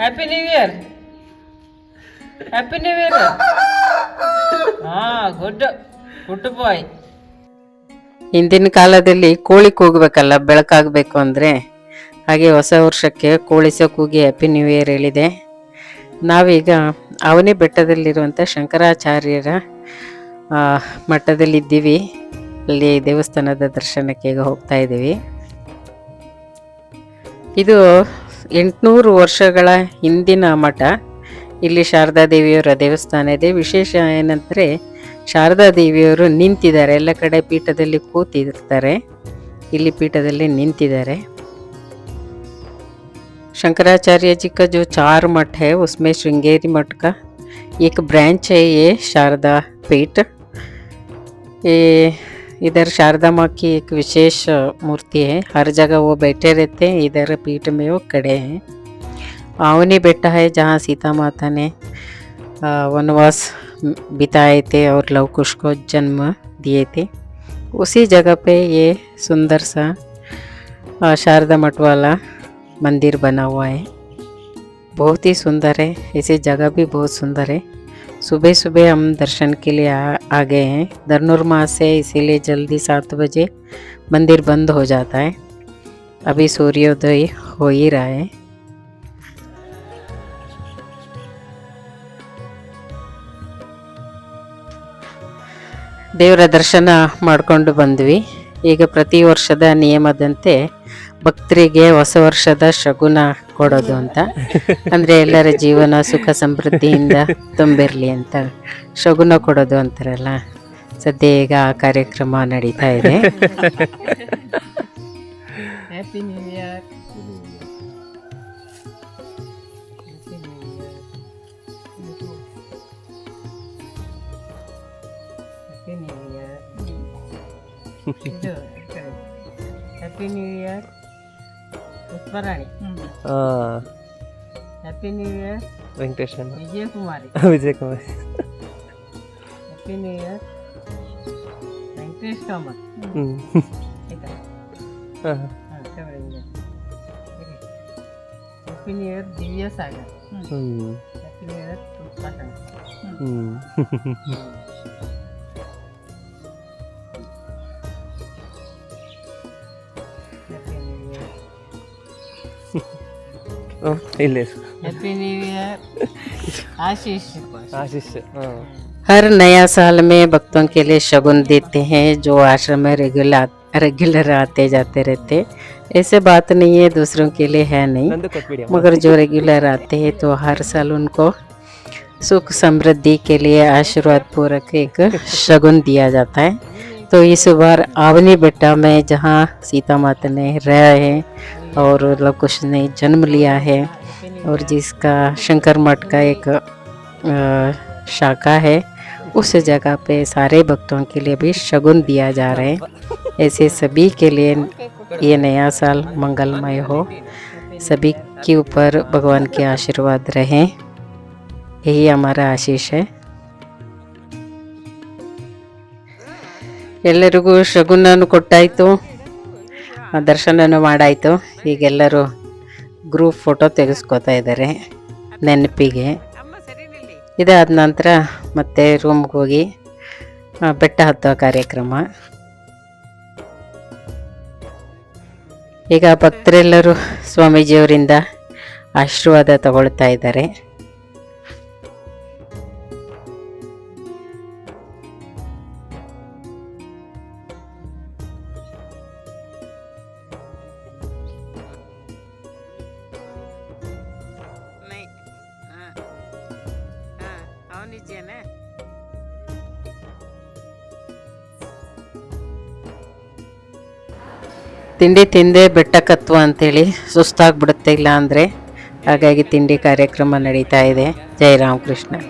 Happy new year. Happy new year. Good good boy. ಹಿಂದಿನ ಕಾಲದಲ್ಲಿ ಕೋಳಿ ಕೂಗಬೇಕಲ್ಲ, ಬೆಳಕಾಗಬೇಕು ಅಂದರೆ. ಹಾಗೆ ಹೊಸ ವರ್ಷಕ್ಕೆ ಕೋಳಿ ಸಹ ಕೂಗಿ ಹ್ಯಾಪಿ ನ್ಯೂ ಇಯರ್ ಹೇಳಿದೆ. ನಾವೀಗ ಅವನಿ ಬೆಟ್ಟದಲ್ಲಿರುವಂಥ ಶಂಕರಾಚಾರ್ಯರ ಮಠದಲ್ಲಿದ್ದೀವಿ. ಅಲ್ಲಿ ದೇವಸ್ಥಾನದ ದರ್ಶನಕ್ಕೆ ಈಗ ಹೋಗ್ತಾ ಇದ್ದೀವಿ. ಇದು 800 ವರ್ಷಗಳ ಹಿಂದಿನ ಮಠ. ಇಲ್ಲಿ ಶಾರದಾ ದೇವಿಯವರ ದೇವಸ್ಥಾನ ಇದೆ. ವಿಶೇಷ ಏನಂದರೆ ಶಾರದಾ ದೇವಿಯವರು ನಿಂತಿದ್ದಾರೆ. ಎಲ್ಲ ಕಡೆ ಪೀಠದಲ್ಲಿ ಕೂತಿರ್ತಾರೆ, ಇಲ್ಲಿ ಪೀಠದಲ್ಲಿ ನಿಂತಿದ್ದಾರೆ. शंकराचार्य जी का जो 4 मठ है उसमें श्रृंगेरी मठ का एक ब्रांच है ये शारदा पीठ. ये इधर शारदा माँ की एक विशेष मूर्ति है. हर जगह वो बैठे रहते हैं, इधर पीठ में वो खड़े हैं. आवनी बेटा है जहाँ सीता माता ने वनवास बिताए थे और लव कुश को जन्म दिए थे. उसी जगह पे ये सुंदर सा शारदा मठ वाला मंदिर बना हुआ है. बहुत ही सुंदर है. ऐसी जगह भी बहुत सुंदर है. सुबह सुबह हम दर्शन के लिए आ गए हैं. धनुर्मास है इसीलिए जल्दी 7 बजे मंदिर बंद हो जाता है. अभी सूर्योदय हो ही रहा है. ದೇವರ ದರ್ಶನ ಮಾಡಿಕೊಂಡು ಬಂದ್ವಿ. ಈಗ ಪ್ರತಿ ವರ್ಷದ ನಿಯಮದಂತೆ ಭಕ್ತರಿಗೆ ಹೊಸ ವರ್ಷದ ಶಗುನ ಕೊಡೋದು ಅಂತ, ಅಂದರೆ ಎಲ್ಲರ ಜೀವನ ಸುಖ ಸಮೃದ್ಧಿಯಿಂದ ತುಂಬಿರಲಿ ಅಂತ ಶಗುನ ಕೊಡೋದು ಅಂತಾರಲ್ಲ. ಸದ್ಯ ಈಗ ಆ ಕಾರ್ಯಕ್ರಮ ನಡೀತಾ ಇದೆ. Happy new year. Happy new year Pushparani. Happy new year Venkatesh Vijayakumari. Happy new year Venkatesh Kamath. Happy new year Divya Sagar. Happy new year Pushparani. Happy new year Ashish. हर नया साल में भक्तों के लिए शगुन देते हैं जो आश्रम में रेगुलर आते जाते रहते. ऐसे बात नहीं है दूसरों के लिए है नहीं, मगर जो रेगुलर आते हैं तो हर साल उनको सुख समृद्धि के लिए आशीर्वाद पूर्वक एक शगुन दिया जाता है. तो इस बार आवनी बेटा में जहाँ सीता माता ने रहा है और लव कुश ने जन्म लिया है और जिसका शंकर मठ का एक शाखा है, उस जगह पे सारे भक्तों के लिए भी शगुन दिया जा रहा है. ऐसे सभी के लिए ये नया साल मंगलमय हो, सभी के ऊपर भगवान के आशीर्वाद रहें, यही हमारा आशीष है. ಎಲ್ಲರಿಗೂ ಶಗುನನ್ನು ಕೊಟ್ಟಾಯಿತು, ದರ್ಶನನೂ ಮಾಡಾಯಿತು. ಈಗೆಲ್ಲರೂ ಗ್ರೂಪ್ ಫೋಟೋ ತೆಗೆಸ್ಕೋತಾ ಇದ್ದಾರೆ ನೆನಪಿಗೆ. ಇದಾದ ನಂತರ ಮತ್ತೆ ರೂಮ್ಗೆ ಹೋಗಿ ಬೆಟ್ಟ ಹತ್ತೋ ಕಾರ್ಯಕ್ರಮ. ಈಗ ಭಕ್ತರೆಲ್ಲರೂ ಸ್ವಾಮೀಜಿಯವರಿಂದ ಆಶೀರ್ವಾದ ತಗೊಳ್ತಾ ಇದ್ದಾರೆ. ತಿಂಡಿ ತಿಂದೆ ಬೆಟ್ಟ ಕತ್ತುವ ಅಂತೇಳಿ ಸುಸ್ತಾಗ್ಬಿಡುತ್ತೆ ಇಲ್ಲ ಅಂದರೆ, ಹಾಗಾಗಿ ತಿಂಡಿ ಕಾರ್ಯಕ್ರಮ ನಡೀತಾ ಇದೆ. ಜೈ ರಾಮಕೃಷ್ಣ.